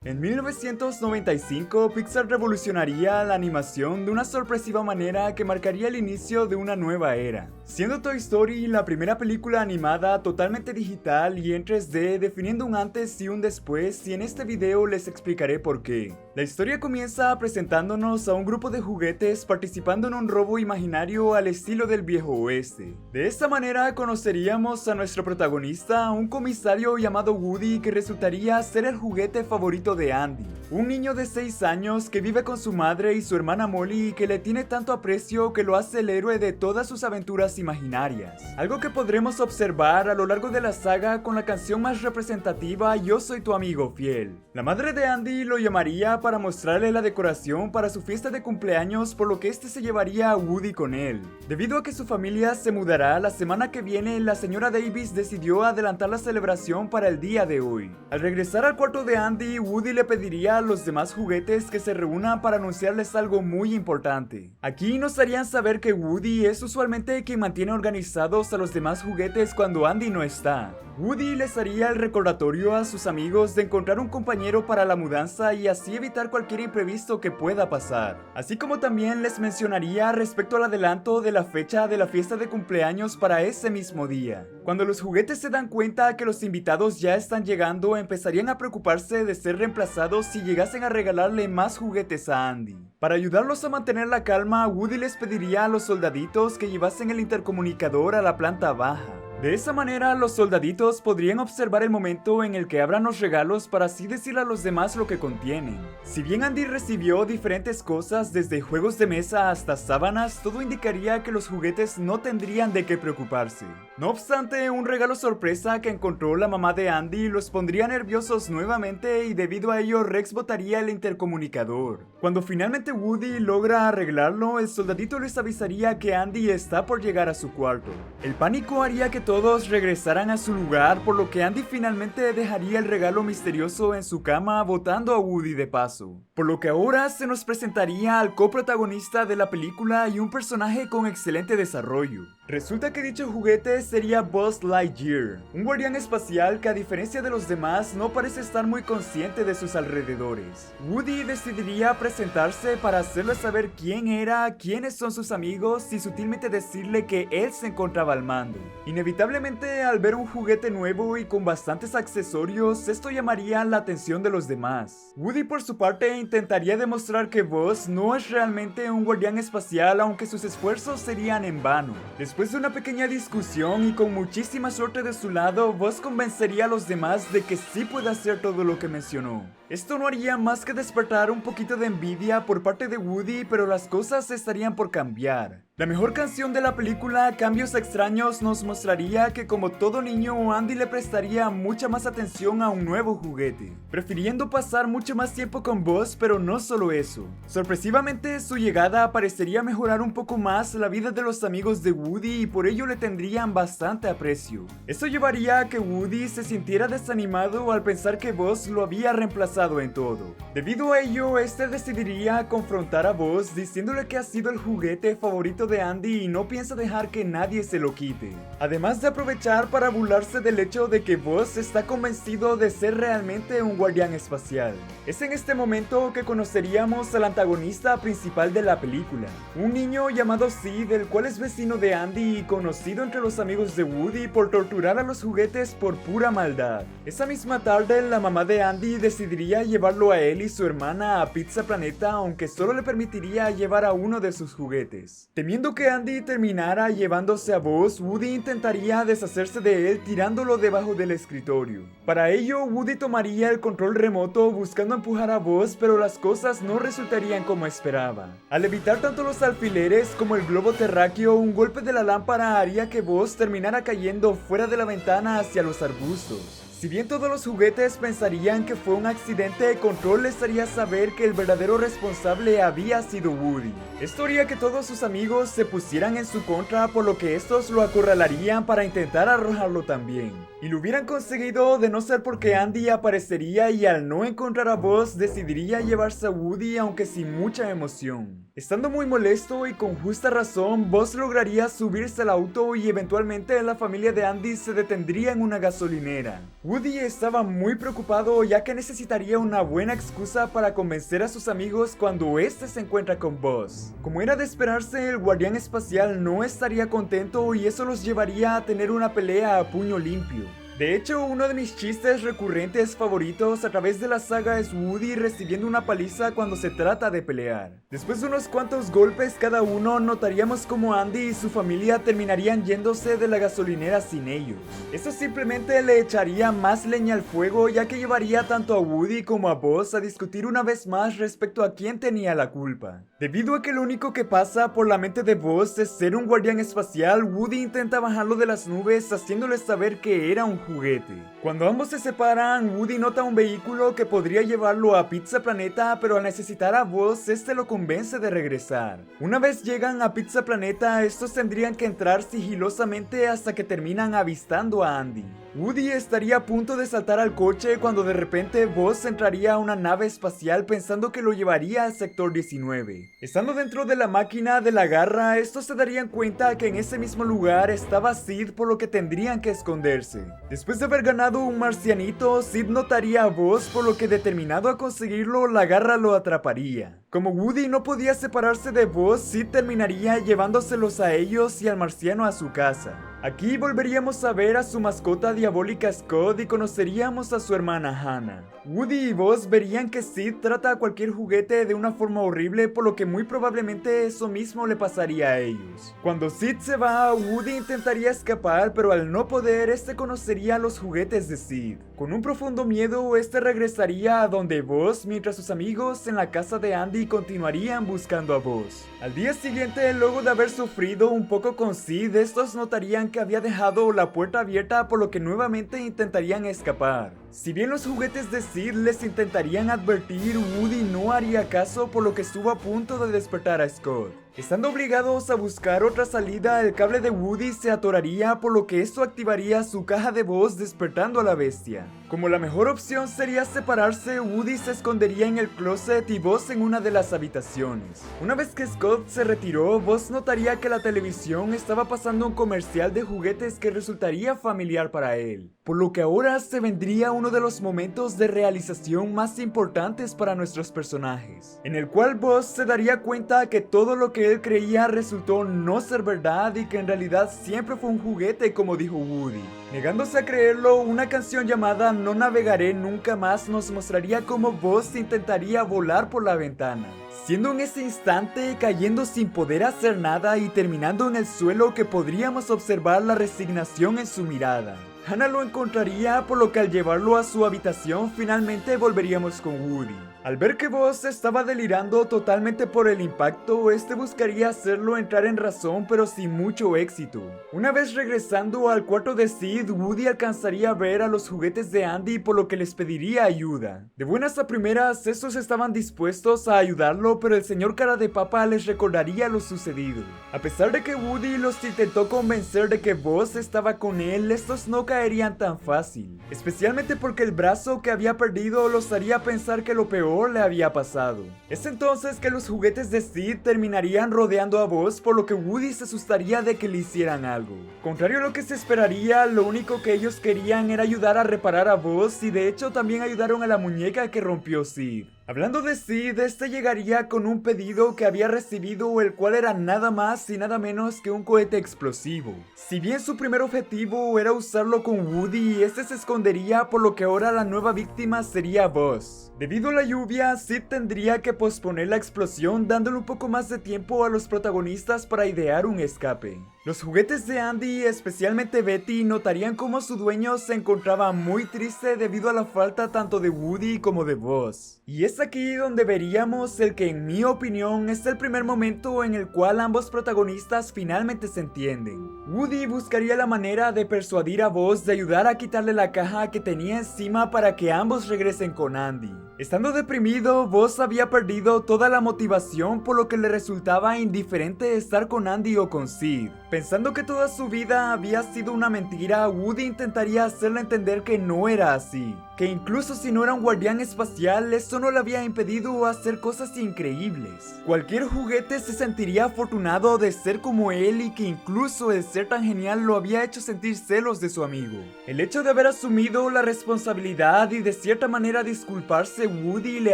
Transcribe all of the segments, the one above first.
En 1995, Pixar revolucionaría la animación de una sorpresiva manera que marcaría el inicio de una nueva era, siendo Toy Story la primera película animada totalmente digital y en 3D, definiendo un antes y un después, y en este video les explicaré por qué. La historia comienza presentándonos a un grupo de juguetes participando en un robo imaginario al estilo del viejo oeste. De esta manera conoceríamos a nuestro protagonista, un comisario llamado Woody, que resultaría ser el juguete favorito de Andy, un niño de 6 años que vive con su madre y su hermana Molly y que le tiene tanto aprecio que lo hace el héroe de todas sus aventuras imaginarias. Algo que podremos observar a lo largo de la saga con la canción más representativa, Yo soy tu amigo fiel. La madre de Andy lo llamaría para mostrarle la decoración para su fiesta de cumpleaños, por lo que este se llevaría a Woody con él. Debido a que su familia se mudará la semana que viene, la señora Davis decidió adelantar la celebración para el día de hoy. Al regresar al cuarto de Andy, Woody le pediría a los demás juguetes que se reúnan para anunciarles algo muy importante. Aquí nos harían saber que Woody es usualmente quien mantiene organizados a los demás juguetes cuando Andy no está. Woody les haría el recordatorio a sus amigos de encontrar un compañero para la mudanza y así evitar cualquier imprevisto que pueda pasar. Así como también les mencionaría respecto al adelanto de la fecha de la fiesta de cumpleaños para ese mismo día. Cuando los juguetes se dan cuenta que los invitados ya están llegando, empezarían a preocuparse de ser reemplazados si llegasen a regalarle más juguetes a Andy. Para ayudarlos a mantener la calma, Woody les pediría a los soldaditos que llevasen el intercomunicador a la planta baja. De esa manera, los soldaditos podrían observar el momento en el que abran los regalos para así decirle a los demás lo que contienen. Si bien Andy recibió diferentes cosas, desde juegos de mesa hasta sábanas, todo indicaría que los juguetes no tendrían de qué preocuparse. No obstante, un regalo sorpresa que encontró la mamá de Andy los pondría nerviosos nuevamente y debido a ello Rex botaría el intercomunicador. Cuando finalmente Woody logra arreglarlo, el soldadito les avisaría que Andy está por llegar a su cuarto. El pánico haría que todos regresaran a su lugar, por lo que Andy finalmente dejaría el regalo misterioso en su cama, botando a Woody de paso. Por lo que ahora se nos presentaría al coprotagonista de la película y un personaje con excelente desarrollo. Resulta que dicho juguete sería Buzz Lightyear, un guardián espacial que a diferencia de los demás no parece estar muy consciente de sus alrededores. Woody decidiría presentarse para hacerle saber quién era, quiénes son sus amigos y sutilmente decirle que él se encontraba al mando. Inevitablemente, al ver un juguete nuevo y con bastantes accesorios, esto llamaría la atención de los demás. Woody por su parte intentaría demostrar que Buzz no es realmente un guardián espacial, aunque sus esfuerzos serían en vano. Después de una pequeña discusión y con muchísima suerte de su lado, Buzz convencería a los demás de que sí puede hacer todo lo que mencionó. Esto no haría más que despertar un poquito de envidia por parte de Woody, pero las cosas estarían por cambiar. La mejor canción de la película, Cambios Extraños, nos mostraría que como todo niño, Andy le prestaría mucha más atención a un nuevo juguete, prefiriendo pasar mucho más tiempo con Buzz, pero no solo eso. Sorpresivamente, su llegada parecería mejorar un poco más la vida de los amigos de Woody y por ello le tendrían bastante aprecio. Esto llevaría a que Woody se sintiera desanimado al pensar que Buzz lo había reemplazado en todo. Debido a ello, este decidiría confrontar a Buzz diciéndole que ha sido el juguete favorito de Andy y no piensa dejar que nadie se lo quite. Además de aprovechar para burlarse del hecho de que Buzz está convencido de ser realmente un guardián espacial. Es en este momento que conoceríamos al antagonista principal de la película, un niño llamado Sid, el cual es vecino de Andy y conocido entre los amigos de Woody por torturar a los juguetes por pura maldad. Esa misma tarde, la mamá de Andy decidiría llevarlo a él y su hermana a Pizza Planeta, aunque solo le permitiría llevar a uno de sus juguetes. Temiendo que Andy terminara llevándose a Buzz, Woody intentaría deshacerse de él tirándolo debajo del escritorio. Para ello, Woody tomaría el control remoto buscando empujar a Buzz, pero las cosas no resultarían como esperaba. Al evitar tanto los alfileres como el globo terráqueo, un golpe de la lámpara haría que Buzz terminara cayendo fuera de la ventana hacia los arbustos. Si bien todos los juguetes pensarían que fue un accidente de control, les haría saber que el verdadero responsable había sido Woody. Esto haría que todos sus amigos se pusieran en su contra, por lo que estos lo acorralarían para intentar arrojarlo también. Y lo hubieran conseguido de no ser porque Andy aparecería y al no encontrar a Buzz decidiría llevarse a Woody aunque sin mucha emoción. Estando muy molesto y con justa razón, Buzz lograría subirse al auto y eventualmente la familia de Andy se detendría en una gasolinera. Woody estaba muy preocupado ya que necesitaría una buena excusa para convencer a sus amigos cuando este se encuentra con Buzz. Como era de esperarse, el guardián espacial no estaría contento y eso los llevaría a tener una pelea a puño limpio. De hecho, uno de mis chistes recurrentes favoritos a través de la saga es Woody recibiendo una paliza cuando se trata de pelear. Después de unos cuantos golpes cada uno, notaríamos como Andy y su familia terminarían yéndose de la gasolinera sin ellos. Eso simplemente le echaría más leña al fuego, ya que llevaría tanto a Woody como a Buzz a discutir una vez más respecto a quién tenía la culpa. Debido a que lo único que pasa por la mente de Buzz es ser un guardián espacial, Woody intenta bajarlo de las nubes haciéndole saber que era un juguete. Cuando ambos se separan, Woody nota un vehículo que podría llevarlo a Pizza Planeta, pero al necesitar a Buzz, este lo convence de regresar. Una vez llegan a Pizza Planeta, estos tendrían que entrar sigilosamente hasta que terminan avistando a Andy. Woody estaría a punto de saltar al coche cuando de repente Buzz entraría a una nave espacial pensando que lo llevaría al sector 19. Estando dentro de la máquina de la garra, estos se darían cuenta que en ese mismo lugar estaba Sid, por lo que tendrían que esconderse. Después de haber ganado un marcianito, Sid notaría a Buzz, por lo que determinado a conseguirlo, la garra lo atraparía. Como Woody no podía separarse de Buzz, Sid terminaría llevándoselos a ellos y al marciano a su casa. Aquí volveríamos a ver a su mascota diabólica Scott y conoceríamos a su hermana Hannah. Woody y Buzz verían que Sid trata a cualquier juguete de una forma horrible, por lo que muy probablemente eso mismo le pasaría a ellos. Cuando Sid se va, Woody intentaría escapar, pero al no poder, este conocería los juguetes de Sid. Con un profundo miedo, este regresaría a donde Buzz, mientras sus amigos en la casa de Andy continuarían buscando a Buzz. Al día siguiente, luego de haber sufrido un poco con Sid, estos notarían que había dejado la puerta abierta, por lo que nuevamente intentarían escapar. Si bien los juguetes de Sid les intentarían advertir, Woody no haría caso, por lo que estuvo a punto de despertar a Scott. Estando obligados a buscar otra salida, el cable de Woody se atoraría, por lo que esto activaría su caja de voz despertando a la bestia. Como la mejor opción sería separarse, Woody se escondería en el closet y Buzz en una de las habitaciones. Una vez que Scott se retiró, Buzz notaría que la televisión estaba pasando un comercial de juguetes que resultaría familiar para él. Por lo que ahora se vendría uno de los momentos de realización más importantes para nuestros personajes, en el cual Buzz se daría cuenta que todo lo que él creía resultó no ser verdad y que en realidad siempre fue un juguete, como dijo Woody. Negándose a creerlo, una canción llamada No Navegaré Nunca Más nos mostraría cómo Buzz intentaría volar por la ventana, siendo en ese instante cayendo sin poder hacer nada y terminando en el suelo, que podríamos observar la resignación en su mirada. Hannah lo encontraría, por lo que al llevarlo a su habitación finalmente volveríamos con Woody. Al ver que Buzz estaba delirando totalmente por el impacto, este buscaría hacerlo entrar en razón, pero sin mucho éxito. Una vez regresando al cuarto de Sid, Woody alcanzaría a ver a los juguetes de Andy, por lo que les pediría ayuda. De buenas a primeras, estos estaban dispuestos a ayudarlo, pero el señor cara de papa les recordaría lo sucedido. A pesar de que Woody los intentó convencer de que Buzz estaba con él, estos no caerían tan fácil, especialmente porque el brazo que había perdido los haría pensar que lo peor le había pasado. Es entonces que los juguetes de Sid terminarían rodeando a Buzz, por lo que Woody se asustaría de que le hicieran algo. Contrario a lo que se esperaría, lo único que ellos querían era ayudar a reparar a Buzz, y de hecho también ayudaron a la muñeca que rompió Sid. Hablando de Sid, este llegaría con un pedido que había recibido, el cual era nada más y nada menos que un cohete explosivo. Si bien su primer objetivo era usarlo con Woody, este se escondería, por lo que ahora la nueva víctima sería Buzz. Debido a la lluvia, Sid tendría que posponer la explosión, dándole un poco más de tiempo a los protagonistas para idear un escape. Los juguetes de Andy, especialmente Betty, notarían cómo su dueño se encontraba muy triste debido a la falta tanto de Woody como de Buzz. Y es aquí donde veríamos el que, en mi opinión, es el primer momento en el cual ambos protagonistas finalmente se entienden. Woody buscaría la manera de persuadir a Buzz de ayudar a quitarle la caja que tenía encima para que ambos regresen con Andy. Estando deprimido, Buzz había perdido toda la motivación, por lo que le resultaba indiferente estar con Andy o con Sid. Pensando que toda su vida había sido una mentira, Woody intentaría hacerle entender que no era así. Que incluso si no era un guardián espacial, eso no le había impedido hacer cosas increíbles. Cualquier juguete se sentiría afortunado de ser como él, y que incluso el ser tan genial lo había hecho sentir celos de su amigo. El hecho de haber asumido la responsabilidad y de cierta manera disculparse Woody le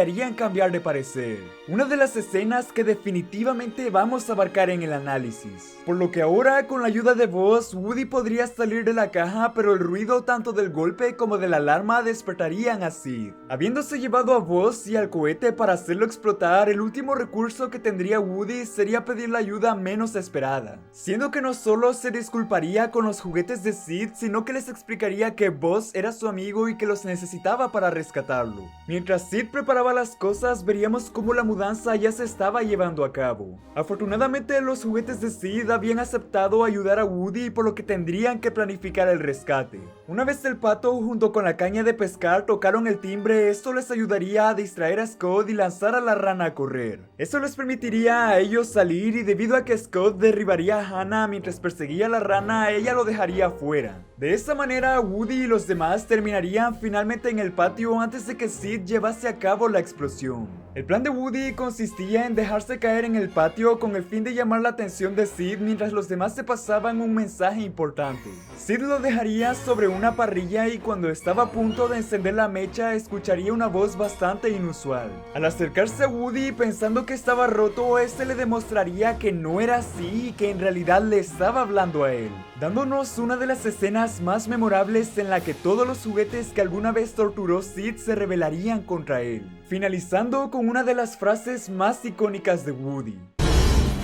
harían cambiar de parecer. Una de las escenas que definitivamente vamos a abarcar en el análisis. Por lo que ahora, con la ayuda de Buzz, Woody podría salir de la caja, pero el ruido tanto del golpe como de la alarma despertarían a Sid. Habiéndose llevado a Buzz y al cohete para hacerlo explotar, el último recurso que tendría Woody sería pedir la ayuda menos esperada. Siendo que no solo se disculparía con los juguetes de Sid, sino que les explicaría que Buzz era su amigo y que los necesitaba para rescatarlo. Mientras Sid preparaba las cosas, veríamos cómo la mudanza ya se estaba llevando a cabo. Afortunadamente, los juguetes de Sid habían aceptado ayudar a Woody, por lo que tendrían que planificar el rescate. Una vez el pato junto con la caña de pescar tocaron el timbre, esto les ayudaría a distraer a Scott y lanzar a la rana a correr. Eso les permitiría a ellos salir, y debido a que Scott derribaría a Hannah mientras perseguía a la rana, ella lo dejaría fuera. De esta manera, Woody y los demás terminarían finalmente en el patio antes de que Sid llevase a cabo la explosión. El plan de Woody consistía en dejarse caer en el patio con el fin de llamar la atención de Sid mientras los demás se pasaban un mensaje importante. Sid lo dejaría sobre una parrilla, y cuando estaba a punto de encender la mecha escucharía una voz bastante inusual. Al acercarse a Woody pensando que estaba roto, este le demostraría que no era así y que en realidad le estaba hablando a él, dándonos una de las escenas más memorables en la que todos los juguetes que alguna vez torturó Sid se rebelarían contra él, finalizando con una de las frases más icónicas de Woody.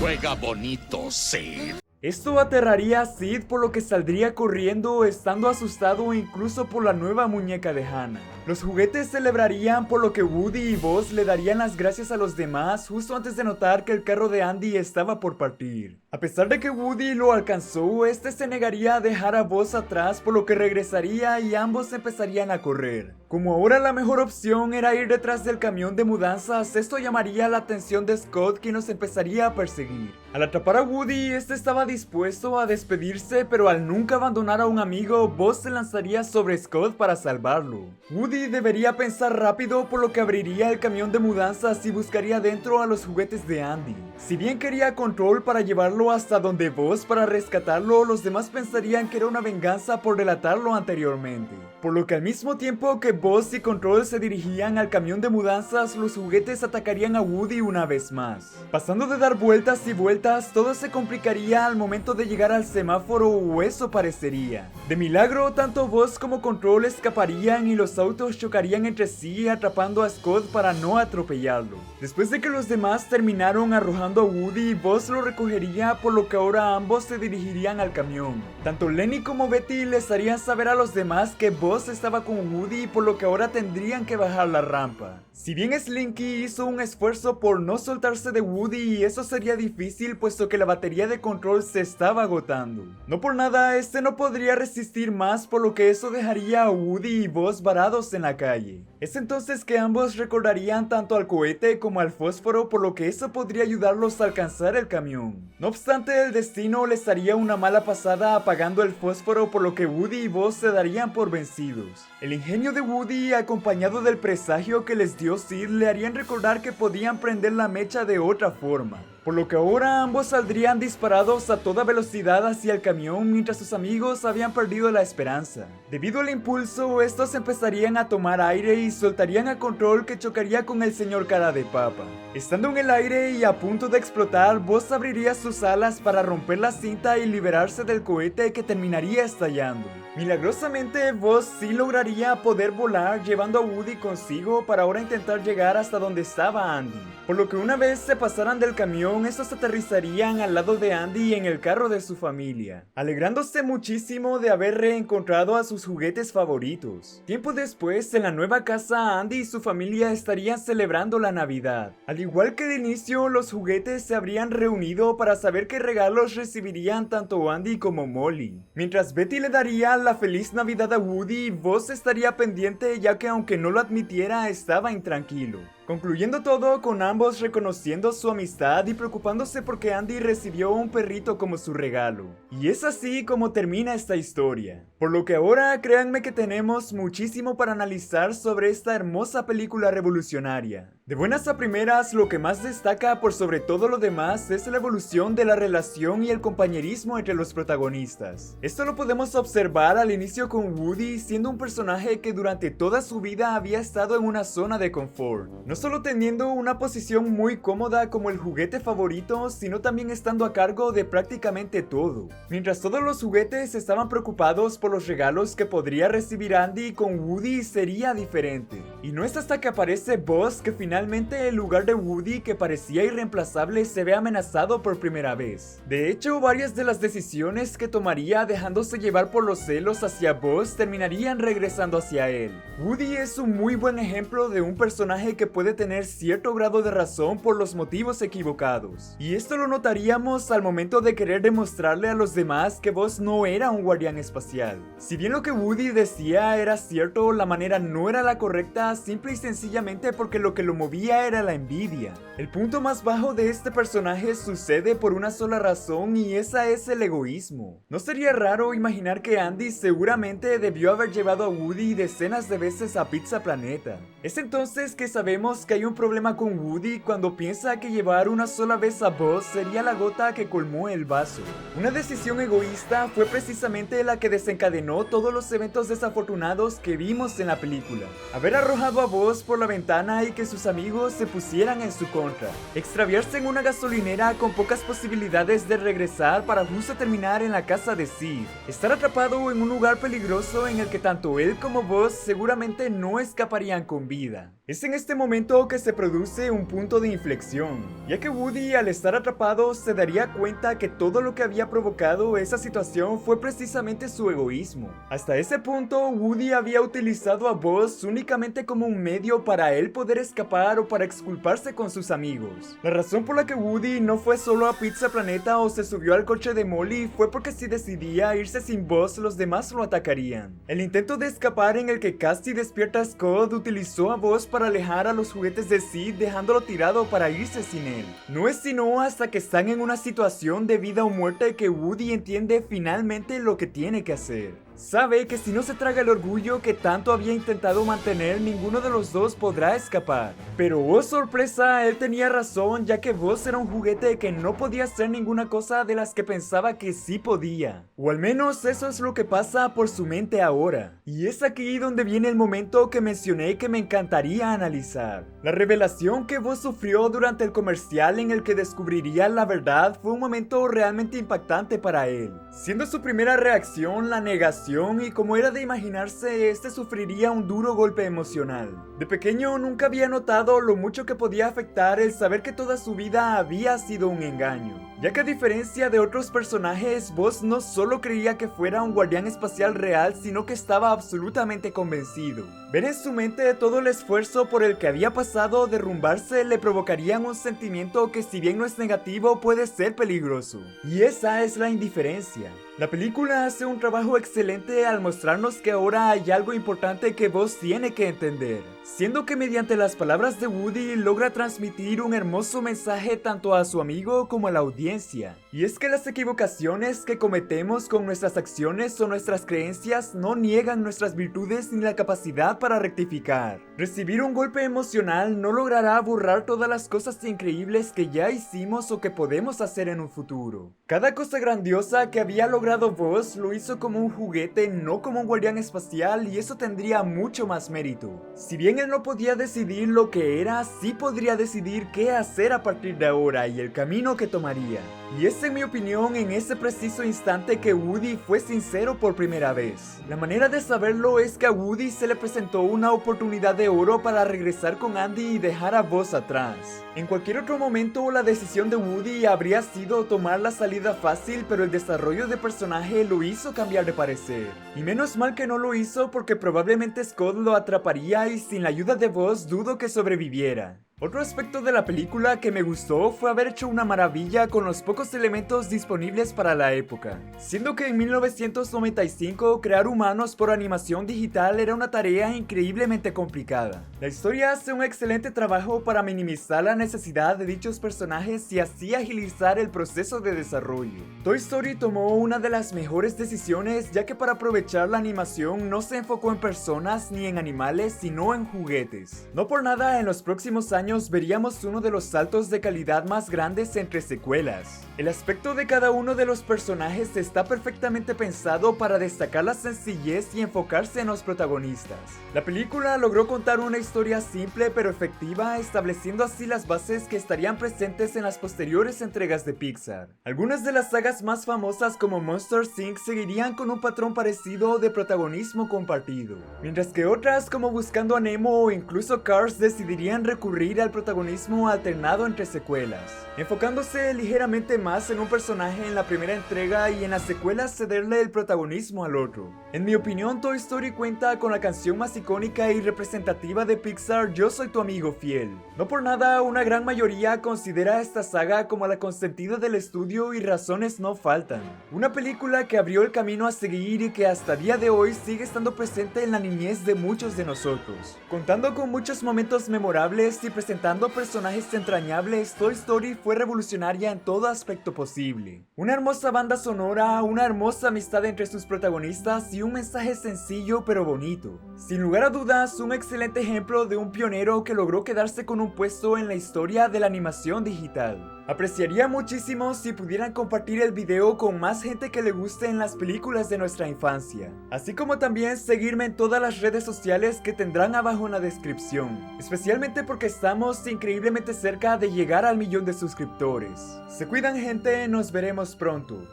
Juega bonito, Sid. Esto aterraría a Sid, por lo que saldría corriendo, estando asustado incluso por la nueva muñeca de Hannah. Los juguetes celebrarían, por lo que Woody y Buzz le darían las gracias a los demás justo antes de notar que el carro de Andy estaba por partir. A pesar de que Woody lo alcanzó, este se negaría a dejar a Buzz atrás, por lo que regresaría y ambos empezarían a correr. Como ahora la mejor opción era ir detrás del camión de mudanzas, esto llamaría la atención de Scott, quien los empezaría a perseguir. Al atrapar a Woody, este estaba dispuesto a despedirse, pero al nunca abandonar a un amigo, Buzz se lanzaría sobre Scott para salvarlo. Woody debería pensar rápido, por lo que abriría el camión de mudanzas y buscaría dentro a los juguetes de Andy. Si bien quería control para llevarlo hasta donde Buzz para rescatarlo, los demás pensarían que era una venganza por delatarlo anteriormente. Por lo que al mismo tiempo que Buzz y Control se dirigían al camión de mudanzas, los juguetes atacarían a Woody una vez más. Pasando de dar vueltas y vueltas, todo se complicaría al momento de llegar al semáforo, o eso parecería. De milagro, tanto Buzz como Control escaparían y los autos chocarían entre sí, atrapando a Scott para no atropellarlo. Después de que los demás terminaron arrojando a Woody, Buzz lo recogería, por lo que ahora ambos se dirigirían al camión. Tanto Lenny como Betty les harían saber a los demás que Buzz estaba con Woody, por lo que ahora tendrían que bajar la rampa. Si bien Slinky hizo un esfuerzo por no soltarse de Woody, y eso sería difícil puesto que la batería de Control se estaba agotando. No por nada, este no podría resistir más, por lo que eso dejaría a Woody y Buzz varados en la calle. Es entonces que ambos recordarían tanto al cohete como al fósforo, por lo que eso podría ayudarlos a alcanzar el camión. No obstante, el destino les haría una mala pasada apagando el fósforo, por lo que Woody y Buzz se darían por vencidos. El ingenio de Woody, acompañado del presagio que les dio Sid, le harían recordar que podían prender la mecha de otra forma. Por lo que ahora ambos saldrían disparados a toda velocidad hacia el camión, mientras sus amigos habían perdido la esperanza. Debido al impulso, estos empezarían a tomar aire y soltarían a Control, que chocaría con el señor Cara de Papa. Estando en el aire y a punto de explotar, Buzz abriría sus alas para romper la cinta y liberarse del cohete, que terminaría estallando. Milagrosamente, Buzz sí lograría poder volar, llevando a Woody consigo para ahora intentar llegar hasta donde estaba Andy. Por lo que una vez se pasaran del camión, estos aterrizarían al lado de Andy en el carro de su familia, alegrándose muchísimo de haber reencontrado a sus juguetes favoritos. Tiempo después, en la nueva casa, Andy y su familia estarían celebrando la Navidad. Al igual que de inicio, los juguetes se habrían reunido para saber qué regalos recibirían tanto Andy como Molly. Mientras Betty le daría la feliz Navidad a Woody, Buzz estaría pendiente, ya que aunque no lo admitiera, estaba intranquilo. Concluyendo todo con ambos reconociendo su amistad y preocupándose porque Andy recibió un perrito como su regalo. Y es así como termina esta historia. Por lo que ahora créanme que tenemos muchísimo para analizar sobre esta hermosa película revolucionaria. De buenas a primeras, lo que más destaca por sobre todo lo demás es la evolución de la relación y el compañerismo entre los protagonistas. Esto lo podemos observar al inicio con Woody siendo un personaje que durante toda su vida había estado en una zona de confort. No solo teniendo una posición muy cómoda como el juguete favorito, sino también estando a cargo de prácticamente todo. Mientras todos los juguetes estaban preocupados por los regalos que podría recibir Andy, con Woody sería diferente. Y no es hasta que aparece Buzz que finalmente el lugar de Woody, que parecía irreemplazable, se ve amenazado por primera vez. De hecho, varias de las decisiones que tomaría dejándose llevar por los celos hacia Buzz terminarían regresando hacia él. Woody es un muy buen ejemplo de un personaje que puede tener cierto grado de razón por los motivos equivocados. Y esto lo notaríamos al momento de querer demostrarle a los demás que Buzz no era un guardián espacial. Si bien lo que Woody decía era cierto, la manera no era la correcta, simple y sencillamente porque lo que lo movía era la envidia. El punto más bajo de este personaje sucede por una sola razón, y esa es el egoísmo. No sería raro imaginar que Andy seguramente debió haber llevado a Woody decenas de veces a Pizza Planeta. Es entonces que sabemos que hay un problema con Woody cuando piensa que llevar una sola vez a Buzz sería la gota que colmó el vaso. Una decisión egoísta fue precisamente la que desencadenó todos los eventos desafortunados que vimos en la película. Haber arrojado a Buzz por la ventana y que sus amigos se pusieran en su contra. Extraviarse en una gasolinera con pocas posibilidades de regresar para justo terminar en la casa de Sid. Estar atrapado en un lugar peligroso en el que tanto él como Buzz seguramente no escaparían con vida. Es en este momento que se produce un punto de inflexión, ya que Woody, al estar atrapado, se daría cuenta que todo lo que había provocado esa situación fue precisamente su egoísmo. Hasta ese punto, Woody había utilizado a Buzz únicamente como un medio para él poder escapar o para exculparse con sus amigos. La razón por la que Woody no fue solo a Pizza Planeta o se subió al coche de Molly fue porque si decidía irse sin Buzz, los demás lo atacarían. El intento de escapar en el que casi despierta Scott utilizó a Buzz para alejar a los juguetes de Sid, dejándolo tirado para irse sin él. No es sino hasta que están en una situación de vida o muerte que Woody entiende finalmente lo que tiene que hacer. Sabe que si no se traga el orgullo que tanto había intentado mantener, ninguno de los dos podrá escapar. Pero oh sorpresa, él tenía razón, ya que Buzz era un juguete que no podía hacer ninguna cosa de las que pensaba que sí podía. O al menos eso es lo que pasa por su mente ahora. Y es aquí donde viene el momento que mencioné que me encantaría analizar. La revelación que Buzz sufrió durante el comercial en el que descubriría la verdad fue un momento realmente impactante para él. Siendo su primera reacción la negación, y como era de imaginarse, este sufriría un duro golpe emocional. De pequeño nunca había notado lo mucho que podía afectar el saber que toda su vida había sido un engaño, ya que a diferencia de otros personajes, Buzz no solo creía que fuera un guardián espacial real, sino que estaba absolutamente convencido. Ver en su mente todo el esfuerzo por el que había pasado derrumbarse le provocarían un sentimiento que, si bien no es negativo, puede ser peligroso. Y esa es la indiferencia. La película hace un trabajo excelente al mostrarnos que ahora hay algo importante que Buzz tiene que entender, siendo que mediante las palabras de Woody logra transmitir un hermoso mensaje tanto a su amigo como a la audiencia. Y es que las equivocaciones que cometemos con nuestras acciones o nuestras creencias no niegan nuestras virtudes ni la capacidad para rectificar. Recibir un golpe emocional no logrará borrar todas las cosas increíbles que ya hicimos o que podemos hacer en un futuro. Cada cosa grandiosa que había logrado Buzz lo hizo como un juguete, no como un guardián espacial, y eso tendría mucho más mérito. Si bien él no podía decidir lo que era, sí podría decidir qué hacer a partir de ahora y el camino que tomaría. Y es en mi opinión en ese preciso instante que Woody fue sincero por primera vez. La manera de saberlo es que a Woody se le presentó una oportunidad de oro para regresar con Andy y dejar a Buzz atrás. En cualquier otro momento la decisión de Woody habría sido tomar la salida fácil, pero el desarrollo de personaje lo hizo cambiar de parecer. Y menos mal que no lo hizo, porque probablemente Scott lo atraparía y sin la ayuda de Buzz dudo que sobreviviera. Otro aspecto de la película que me gustó fue haber hecho una maravilla con los pocos elementos disponibles para la época, siendo que en 1995 crear humanos por animación digital era una tarea increíblemente complicada. La historia hace un excelente trabajo para minimizar la necesidad de dichos personajes y así agilizar el proceso de desarrollo. Toy Story tomó una de las mejores decisiones, ya que para aprovechar la animación no se enfocó en personas ni en animales, sino en juguetes. No por nada en los próximos años veríamos uno de los saltos de calidad más grandes entre secuelas. El aspecto de cada uno de los personajes está perfectamente pensado para destacar la sencillez y enfocarse en los protagonistas. La película logró contar una historia simple pero efectiva, estableciendo así las bases que estarían presentes en las posteriores entregas de Pixar. Algunas de las sagas más famosas como Monsters Inc. seguirían con un patrón parecido de protagonismo compartido, mientras que otras como Buscando a Nemo o incluso Cars decidirían recurrir al protagonismo alternado entre secuelas, enfocándose ligeramente más en un personaje en la primera entrega y en las secuelas cederle el protagonismo al otro. En mi opinión, Toy Story cuenta con la canción más icónica y representativa de Pixar, Yo soy tu amigo fiel. No por nada, una gran mayoría considera esta saga como la consentida del estudio y razones no faltan. Una película que abrió el camino a seguir y que hasta día de hoy sigue estando presente en la niñez de muchos de nosotros. Contando con muchos momentos memorables y presentando personajes entrañables, Toy Story fue revolucionaria en todo aspecto posible. Una hermosa banda sonora, una hermosa amistad entre sus protagonistas y un mensaje sencillo pero bonito. Sin lugar a dudas, un excelente ejemplo de un pionero que logró quedarse con un puesto en la historia de la animación digital. Apreciaría muchísimo si pudieran compartir el video con más gente que le guste en las películas de nuestra infancia, así como también seguirme en todas las redes sociales que tendrán abajo en la descripción, especialmente porque estamos increíblemente cerca de llegar al 1.000.000 de suscriptores. Se cuidan, gente, nos veremos pronto.